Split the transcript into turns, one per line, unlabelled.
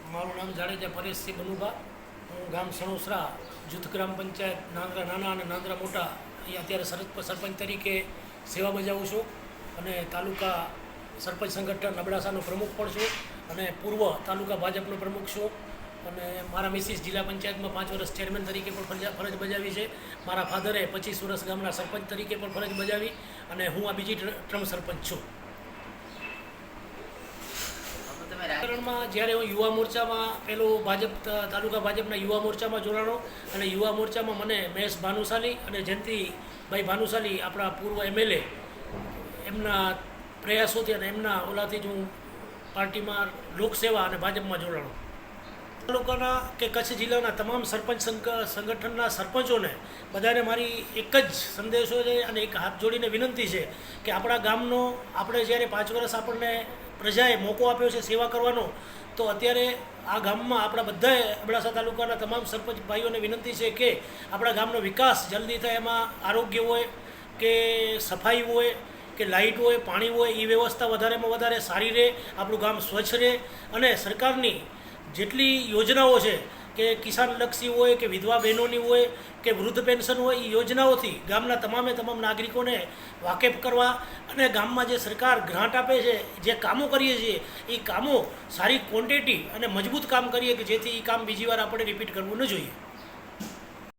મારું નામ જાડેજા પરેશસિંહ બનુભા. હું ગામ સણોસરા જૂથ ગ્રામ પંચાયત નાંદરા નાના અને નાંદરા મોટા અહીં અત્યારે સરપંચ તરીકે સેવા બજાવું છું અને તાલુકા સરપંચ સંગઠન અબડાસાનો પ્રમુખ પણ છું અને પૂર્વ તાલુકા ભાજપનો પ્રમુખ છું અને મારા મિસિસ જિલ્લા પંચાયતમાં 5 વર્ષ ચેરમેન તરીકે પણ ફરજ બજાવી છે. મારા ફાધરે 25 વર્ષ ગામના સરપંચ તરીકે પણ ફરજ બજાવી અને હું આ બીજી ટર્મ સરપંચ છું. રાજકારણમાં જ્યારે હું યુવા મોરચામાં પેલું તાલુકા ભાજપના યુવા મોરચામાં જોડાણો અને યુવા મોરચામાં મને મહેશ ભાનુશાલી અને જયંતિભાઈ ભાનુશાલી આપણા પૂર્વ MLA એમના પ્રયાસોથી અને એમના ઓલાથી જ હું પાર્ટીમાં લોકસેવા અને ભાજપમાં જોડાણો. તાલુકાના કે કચ્છ જિલ્લાના તમામ સરપંચ સંગઠનના સરપંચોને બધાને મારી એક જ સંદેશો છે અને એક હાથ જોડીને વિનંતી છે કે આપણા ગામનો આપણે જ્યારે 5 વર્ષ આપણને પ્રજાએ મોકો આપ્યો છે સેવા કરવાનો, તો અત્યારે આ ગામમાં આપણા બધાએ અબડાસા તાલુકાના તમામ સરપંચ ભાઈઓને વિનંતી છે કે આપણા ગામનો વિકાસ જલ્દી થાય. એમાં આરોગ્ય હોય કે સફાઈ હોય કે લાઇટ હોય, પાણી હોય, એ વ્યવસ્થા વધારેમાં વધારે સારી રહે, આપણું ગામ સ્વચ્છ રહે અને સરકારની જેટલી યોજનાઓ છે કે કિસાનલક્ષી હોય કે વિધવા બહેનોની હોય કે વૃદ્ધ પેન્શન હોય, એ યોજનાઓથી ગામના તમામ નાગરિકોને વાકેફ કરવા અને ગામમાં જે સરકાર ગ્રાન્ટ આપે છે, જે કામો કરીએ છીએ એ કામો સારી ક્વોન્ટિટી અને મજબૂત કામ કરીએ કે જેથી એ કામ બીજી વાર આપણે રિપીટ કરવું ન જોઈએ.